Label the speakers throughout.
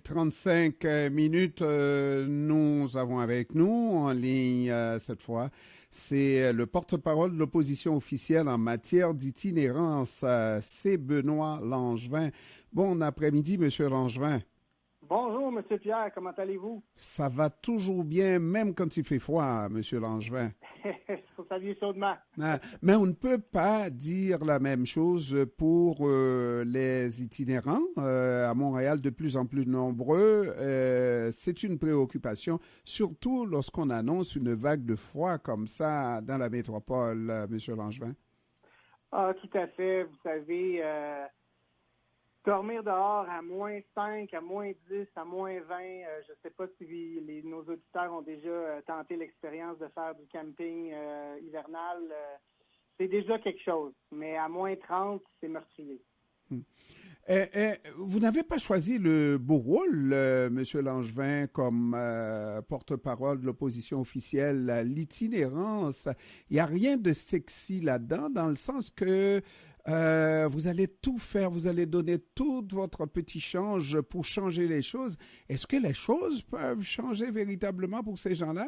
Speaker 1: 8h35 minutes, nous avons avec nous en ligne cette fois, c'est le porte-parole de l'opposition officielle en matière d'itinérance, c'est Benoît Langevin. Bon après-midi, Monsieur Langevin.
Speaker 2: Bonjour, Monsieur Pierre, comment allez-vous?
Speaker 1: Ça va toujours bien, même quand il fait froid, Monsieur Langevin.
Speaker 2: Faut saluer chaudement.
Speaker 1: Mais on ne peut pas dire la même chose pour les itinérants. À Montréal, de plus en plus nombreux, c'est une préoccupation, surtout lorsqu'on annonce une vague de froid comme ça dans la métropole, Monsieur Langevin.
Speaker 2: Ah, tout à fait. Vous savez, dormir dehors à -5, à -10, à -20, je ne sais pas si nos auditeurs ont déjà tenté l'expérience de faire du camping hivernal. C'est déjà quelque chose, mais à -30, c'est meurtrier.
Speaker 1: Vous n'avez pas choisi le beau rôle, Monsieur Langevin, comme porte-parole de l'opposition officielle, l'itinérance. Il n'y a rien de sexy là-dedans, dans le sens que vous allez tout faire, vous allez donner tout votre petit change pour changer les choses. Est-ce que les choses peuvent changer véritablement pour ces gens-là?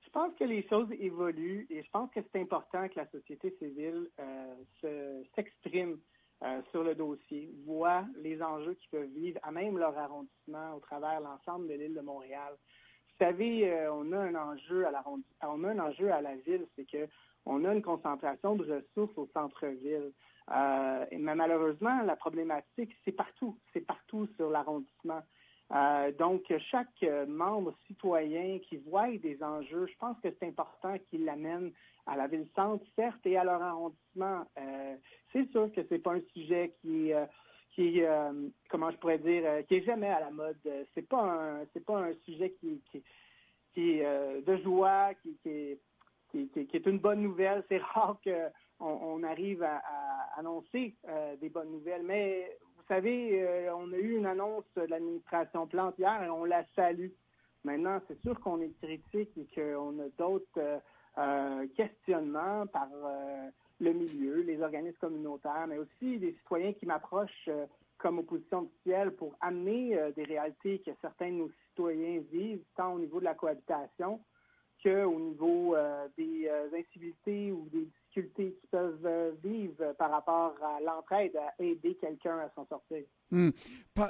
Speaker 2: Je pense que les choses évoluent et je pense que c'est important que la société civile s'exprime sur le dossier, voit les enjeux qu'ils peuvent vivre à même leur arrondissement au travers l'ensemble de l'île de Montréal. Vous savez, on a un enjeu à la ville, c'est que on a une concentration de ressources au centre-ville. Mais malheureusement, la problématique, c'est partout sur l'arrondissement. Donc, chaque membre citoyen qui voit des enjeux, je pense que c'est important qu'ils l'amènent à la ville-centre, certes, et à leur arrondissement. C'est sûr que c'est pas un sujet qui comment je pourrais dire, qui est jamais à la mode. C'est pas un sujet qui est de joie, qui est une bonne nouvelle. C'est rare qu'on arrive à annoncer des bonnes nouvelles, mais vous savez, on a eu une annonce de l'administration Plante hier et on la salue. Maintenant, c'est sûr qu'on est critique et qu'on a d'autres questionnements par le milieu, les organismes communautaires, mais aussi des citoyens qui m'approchent comme opposition officielle pour amener des réalités que certains de nos citoyens vivent, tant au niveau de la cohabitation qu'au niveau des incivilités ou des difficultés qu'ils peuvent vivre par rapport à l'entraide, à aider quelqu'un à s'en sortir.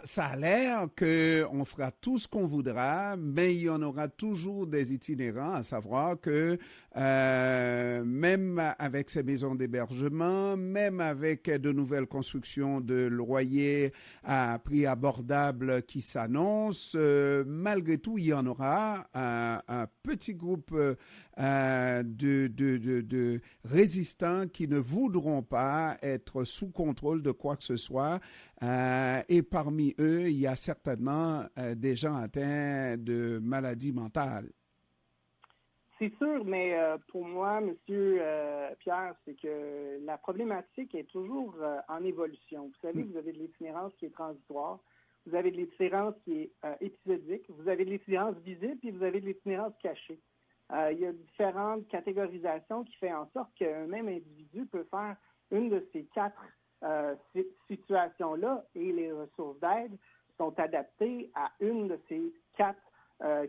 Speaker 1: Ça a l'air qu'on fera tout ce qu'on voudra, mais il y en aura toujours des itinérants, à savoir que même avec ces maisons d'hébergement, même avec de nouvelles constructions de loyers à prix abordables qui s'annoncent, malgré tout, il y en aura un petit groupe de résistants qui ne voudront pas être sous contrôle de quoi que ce soit. Et parmi eux, il y a certainement des gens atteints de maladies mentales.
Speaker 2: C'est sûr, mais pour moi, Monsieur Pierre, c'est que la problématique est toujours en évolution. Vous savez, vous avez de l'itinérance qui est transitoire, vous avez de l'itinérance qui est épisodique, vous avez de l'itinérance visible, puis vous avez de l'itinérance cachée. Il y a différentes catégorisations qui font en sorte qu'un même individu peut faire une de ces quatre situations-là et les ressources d'aide sont adaptées à une de ces quatre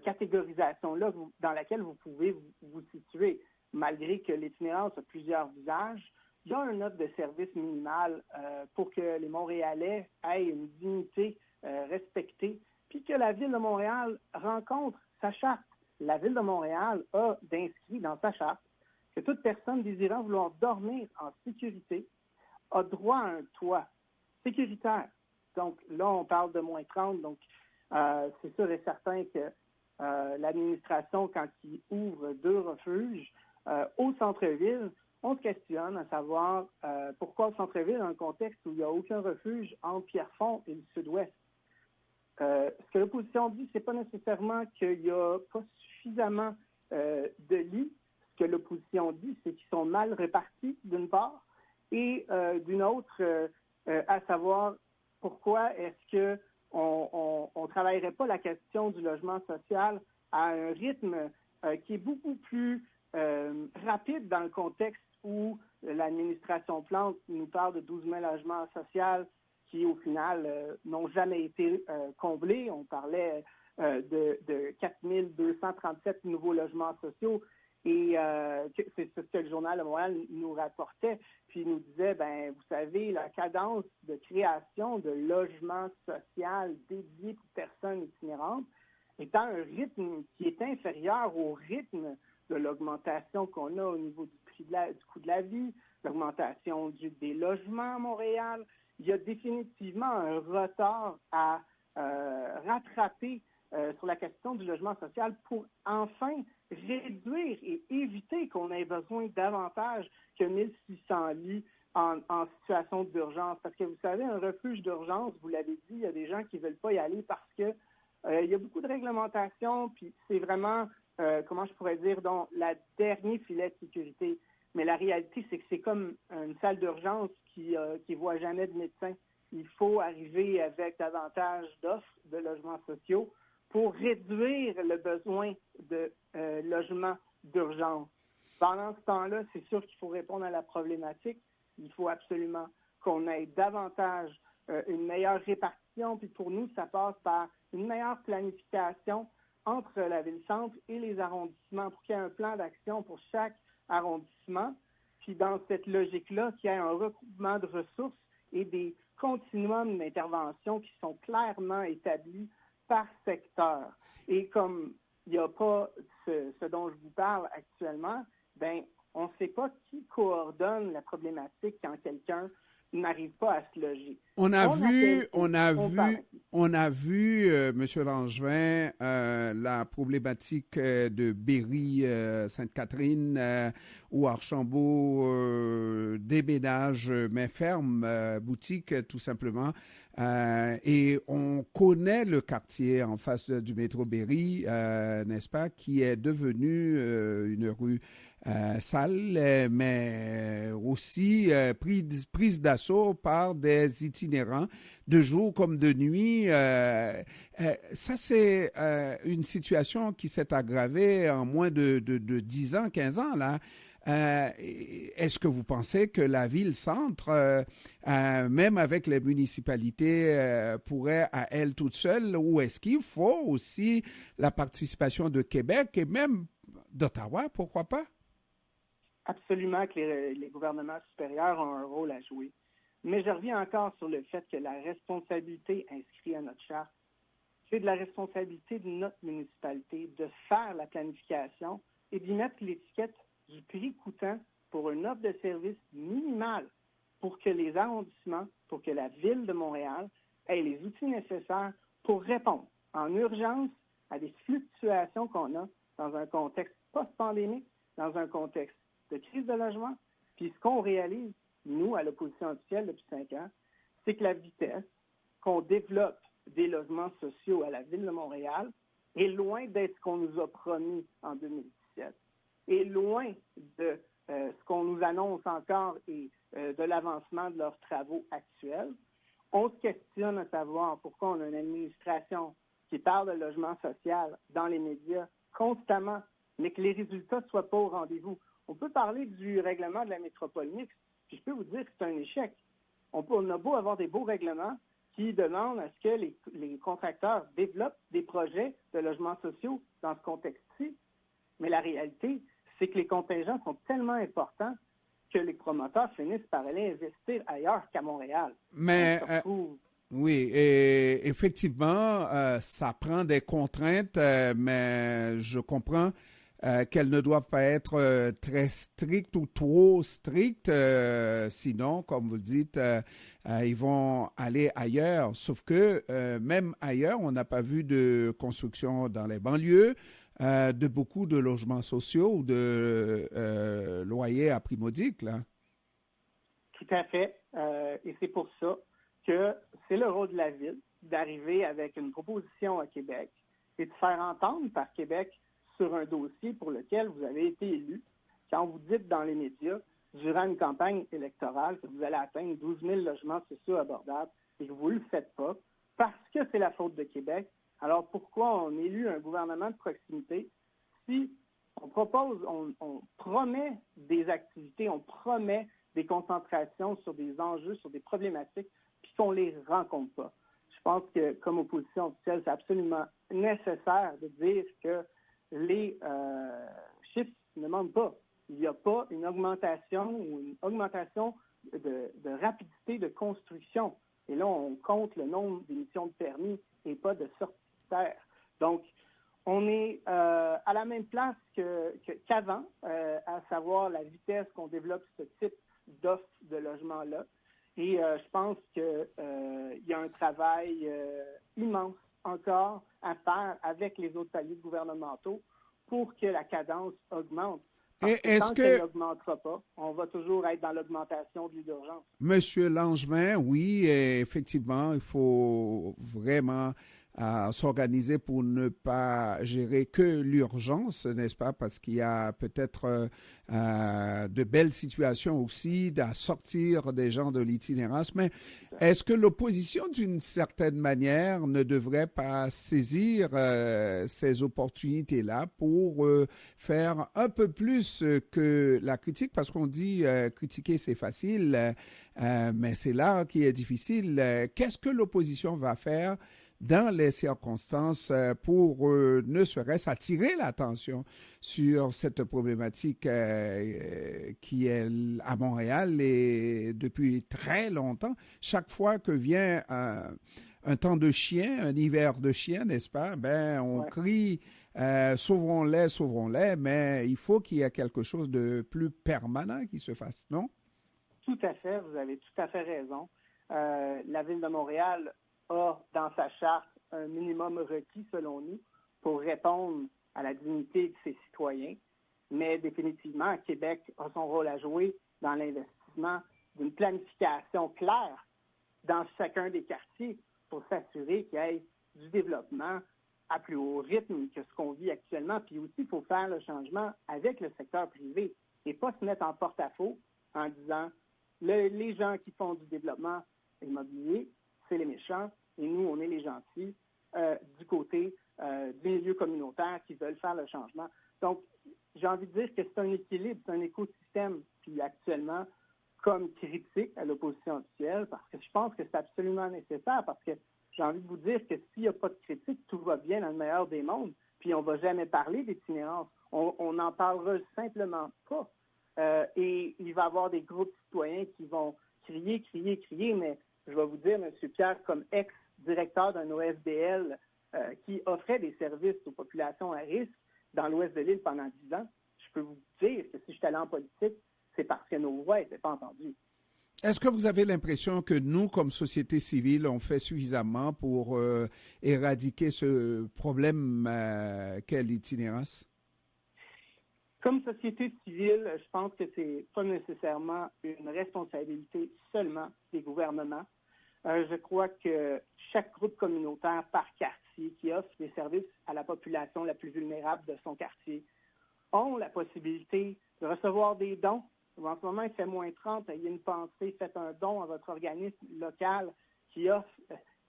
Speaker 2: catégorisations-là dans laquelle vous pouvez vous situer. Malgré que l'itinérance a plusieurs visages, il y a une offre de service minimale pour que les Montréalais aient une dignité respectée, puis que la Ville de Montréal rencontre sa charte. La Ville de Montréal a d'inscrit dans sa charte que toute personne désirant vouloir dormir en sécurité a droit à un toit sécuritaire. Donc là, on parle de -30, donc c'est sûr et certain que l'administration, quand il ouvre 2 refuges au centre-ville, on se questionne à savoir pourquoi au centre-ville, dans le contexte où il n'y a aucun refuge entre Pierrefonds et le sud-ouest. Ce que l'opposition dit, c'est pas nécessairement qu'il n'y a pas suffisamment de lits. Ce que l'opposition dit, c'est qu'ils sont mal répartis, d'une part, et d'une autre, à savoir pourquoi est-ce que on travaillerait pas la question du logement social à un rythme qui est beaucoup plus rapide dans le contexte où l'administration Plante nous parle de 12 000 logements sociaux qui, au final, n'ont jamais été comblés. On parlait de 4 237 nouveaux logements sociaux. Et c'est ce que le Journal de Montréal nous rapportait. Puis il nous disait, ben vous savez, la cadence de création de logements sociaux dédiés pour personnes itinérantes étant un rythme qui est inférieur au rythme de l'augmentation qu'on a au niveau du coût de la vie, l'augmentation des logements à Montréal. Il y a définitivement un retard à rattraper sur la question du logement social pour enfin réduire et éviter qu'on ait besoin davantage que 1600 lits en situation d'urgence. Parce que vous savez, un refuge d'urgence, vous l'avez dit, il y a des gens qui ne veulent pas y aller parce que il y a beaucoup de réglementations, puis c'est vraiment, comment je pourrais dire, donc, la dernière filet de sécurité. Mais la réalité, c'est que c'est comme une salle d'urgence qui voit jamais de médecin. Il faut arriver avec davantage d'offres de logements sociaux pour réduire le besoin de logements d'urgence. Pendant ce temps-là, c'est sûr qu'il faut répondre à la problématique. Il faut absolument qu'on ait davantage une meilleure répartition. Puis pour nous, ça passe par une meilleure planification entre la ville-centre et les arrondissements pour qu'il y ait un plan d'action pour chaque arrondissement. Puis dans cette logique-là, qu'il y ait un recoupement de ressources et des continuums d'intervention qui sont clairement établis par secteur. Et comme il n'y a pas ce dont je vous parle actuellement, ben on ne sait pas qui coordonne la problématique quand quelqu'un n'arrive pas à se loger.
Speaker 1: On a vu, M. Langevin, la problématique de Berry, Sainte-Catherine, où Archambault déménage, mais ferme boutique, tout simplement. Et on connaît le quartier en face du métro Berry, n'est-ce pas, qui est devenu une rue sale, mais aussi prise d'assaut par des itinérants de jour comme de nuit. Ça, c'est une situation qui s'est aggravée en moins de 10 ans, 15 ans, là. Est-ce que vous pensez que la ville-centre, même avec les municipalités, pourrait à elle toute seule, ou est-ce qu'il faut aussi la participation de Québec et même d'Ottawa, pourquoi pas?
Speaker 2: Absolument que les gouvernements supérieurs ont un rôle à jouer. Mais je reviens encore sur le fait que la responsabilité inscrite à notre charte, c'est de la responsabilité de notre municipalité de faire la planification et d'y mettre l'étiquette du prix coûtant pour une offre de service minimale pour que les arrondissements, pour que la Ville de Montréal ait les outils nécessaires pour répondre en urgence à des fluctuations qu'on a dans un contexte post-pandémique, dans un contexte de crise de logement. Puis ce qu'on réalise, nous, à l'opposition officielle depuis 5 ans, c'est que la vitesse qu'on développe des logements sociaux à la Ville de Montréal est loin d'être ce qu'on nous a promis en 2017. Est loin de ce qu'on nous annonce encore et de l'avancement de leurs travaux actuels. On se questionne à savoir pourquoi on a une administration qui parle de logement social dans les médias constamment, mais que les résultats ne soient pas au rendez-vous. On peut parler du règlement de la métropole mixte, puis je peux vous dire que c'est un échec. On a beau avoir des beaux règlements qui demandent à ce que les contracteurs développent des projets de logements sociaux dans ce contexte-ci, mais la réalité, c'est que les contingents sont tellement importants que les promoteurs finissent par aller investir ailleurs qu'à Montréal.
Speaker 1: Mais oui, et effectivement, ça prend des contraintes, mais je comprends qu'elles ne doivent pas être très strictes ou trop strictes, sinon, comme vous le dites, ils vont aller ailleurs. Sauf que même ailleurs, on n'a pas vu de construction dans les banlieues, de beaucoup de logements sociaux ou de loyers à prix modique, là.
Speaker 2: Tout à fait. Et c'est pour ça que c'est le rôle de la Ville d'arriver avec une proposition à Québec et de faire entendre par Québec sur un dossier pour lequel vous avez été élu. Quand vous dites dans les médias, durant une campagne électorale, que vous allez atteindre 12 000 logements sociaux abordables et que vous ne le faites pas parce que c'est la faute de Québec, alors pourquoi on élu un gouvernement de proximité si on propose, on promet des activités, on promet des concentrations sur des enjeux, sur des problématiques, puis si on ne les rencontre pas. Je pense que, comme opposition officielle, c'est absolument nécessaire de dire que les chiffres ne mentent pas. Il n'y a pas une augmentation ou une augmentation de rapidité de construction. Et là, on compte le nombre d'émissions de permis et pas de sorties de terre. Donc, on est à la même place qu'avant, à savoir la vitesse qu'on développe ce type d'offre de logement-là. Et je pense qu'il y a un travail immense encore à faire avec les autres paliers gouvernementaux pour que la cadence augmente. Parce que tant qu'elle n'augmentera pas, on va toujours être dans l'augmentation de l'urgence.
Speaker 1: Monsieur Langevin, oui, effectivement, il faut vraiment s'organiser pour ne pas gérer que l'urgence, n'est-ce pas? Parce qu'il y a peut-être de belles situations aussi à sortir des gens de l'itinérance. Mais est-ce que l'opposition, d'une certaine manière, ne devrait pas saisir ces opportunités-là pour faire un peu plus que la critique? Parce qu'on dit critiquer, c'est facile, mais c'est là qui est difficile. Qu'est-ce que l'opposition va faire dans les circonstances pour ne serait-ce attirer l'attention sur cette problématique qui est à Montréal et depuis très longtemps. Chaque fois que vient un temps de chien, un hiver de chien, n'est-ce pas, ben on crie sauvons-les, sauvons-les, mais il faut qu'il y ait quelque chose de plus permanent qui se fasse, non?
Speaker 2: Tout à fait, vous avez tout à fait raison. La Ville de Montréal a dans sa charte un minimum requis, selon nous, pour répondre à la dignité de ses citoyens. Mais définitivement, Québec a son rôle à jouer dans l'investissement d'une planification claire dans chacun des quartiers pour s'assurer qu'il y ait du développement à plus haut rythme que ce qu'on vit actuellement. Puis aussi, il faut faire le changement avec le secteur privé et pas se mettre en porte-à-faux en disant les gens qui font du développement immobilier, c'est les méchants, et nous, on est les gentils du côté du milieu communautaire qui veulent faire le changement. Donc, j'ai envie de dire que c'est un équilibre, c'est un écosystème qui actuellement comme critique à l'opposition officielle, parce que je pense que c'est absolument nécessaire, parce que j'ai envie de vous dire que s'il n'y a pas de critique, tout va bien dans le meilleur des mondes, puis on ne va jamais parler d'itinérance. On n'en parlera simplement pas. Et il va y avoir des groupes citoyens qui vont crier, mais je vais vous dire, M. Pierre, comme ex-directeur d'un OSBL qui offrait des services aux populations à risque dans l'ouest de l'île pendant 10 ans, je peux vous dire que si je suis allé en politique, c'est parce que nos voix n'étaient pas entendues.
Speaker 1: Est-ce que vous avez l'impression que nous, comme société civile, on fait suffisamment pour éradiquer ce problème qu'est l'itinérance?
Speaker 2: Comme société civile, je pense que c'est pas nécessairement une responsabilité seulement des gouvernements. Je crois que chaque groupe communautaire par quartier qui offre des services à la population la plus vulnérable de son quartier ont la possibilité de recevoir des dons. En ce moment, il fait moins 30, ayez une pensée, faites un don à votre organisme local qui offre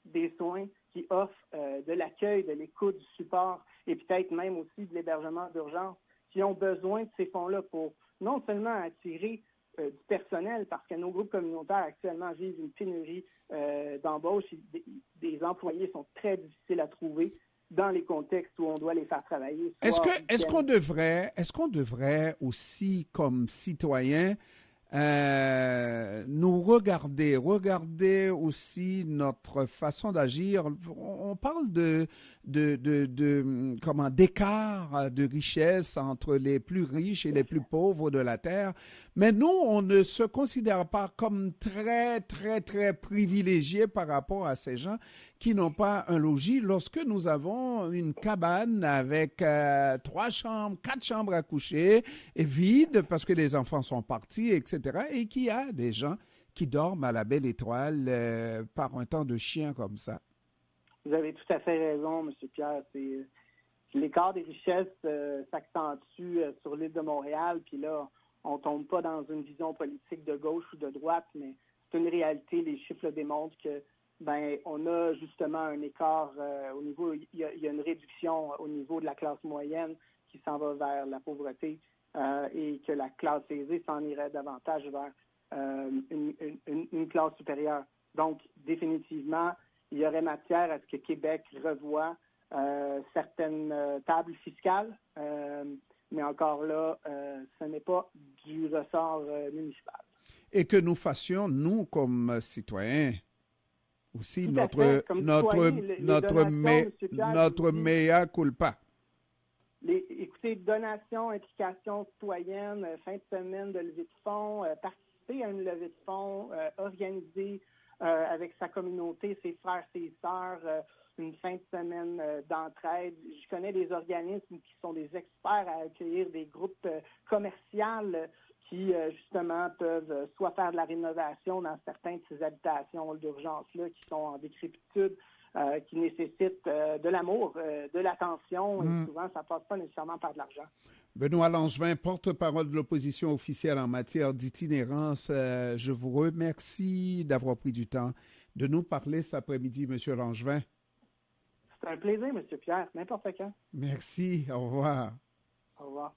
Speaker 2: des soins, qui offre de l'accueil, de l'écoute, du support et peut-être même aussi de l'hébergement d'urgence, qui ont besoin de ces fonds-là pour non seulement attirer du personnel, parce que nos groupes communautaires actuellement vivent une pénurie d'embauche. Des employés sont très difficiles à trouver dans les contextes où on doit les faire travailler.
Speaker 1: Est-ce qu'on devrait aussi, comme citoyens, nous regarder aussi notre façon d'agir. On parle d'écart de richesse entre les plus riches et les plus pauvres de la terre, mais nous, on ne se considère pas comme très, très, très privilégiés par rapport à ces gens qui n'ont pas un logis. Lorsque nous avons une cabane avec 3 chambres, 4 chambres à coucher, et vide parce que les enfants sont partis, etc., et qu'il y a des gens qui dorment à la belle étoile par un temps de chien comme ça.
Speaker 2: Vous avez tout à fait raison, M. Pierre. L'écart des richesses s'accentue sur l'île de Montréal, puis là, on ne tombe pas dans une vision politique de gauche ou de droite, mais c'est une réalité. Les chiffres le démontrent que on a justement un écart au niveau, il y a une réduction au niveau de la classe moyenne qui s'en va vers la pauvreté et que la classe aisée s'en irait davantage vers une classe supérieure. Donc, définitivement, il y aurait matière à ce que Québec revoie certaines tables fiscales, mais encore là, ce n'est pas du ressort municipal.
Speaker 1: Et que nous fassions, nous, comme citoyens, aussi
Speaker 2: Tout à fait. Comme citoyen, les donations, M. Pierre,
Speaker 1: notre mea culpa.
Speaker 2: Écoutez, donations, implications citoyennes, fin de semaine de levée de fonds, participer à une levée de fonds, organiser avec sa communauté, ses frères, ses sœurs, une fin de semaine d'entraide. Je connais des organismes qui sont des experts à accueillir des groupes commerciaux qui, justement, peuvent soit faire de la rénovation dans certaines de ces habitations d'urgence-là qui sont en décrépitude, qui nécessitent de l'amour, de l'attention, et souvent, ça ne passe pas nécessairement par de l'argent.
Speaker 1: Benoît Langevin, porte-parole de l'opposition officielle en matière d'itinérance, je vous remercie d'avoir pris du temps de nous parler cet après-midi, M. Langevin.
Speaker 2: C'est un plaisir, M. Pierre, n'importe quand.
Speaker 1: Merci, au revoir.
Speaker 2: Au revoir.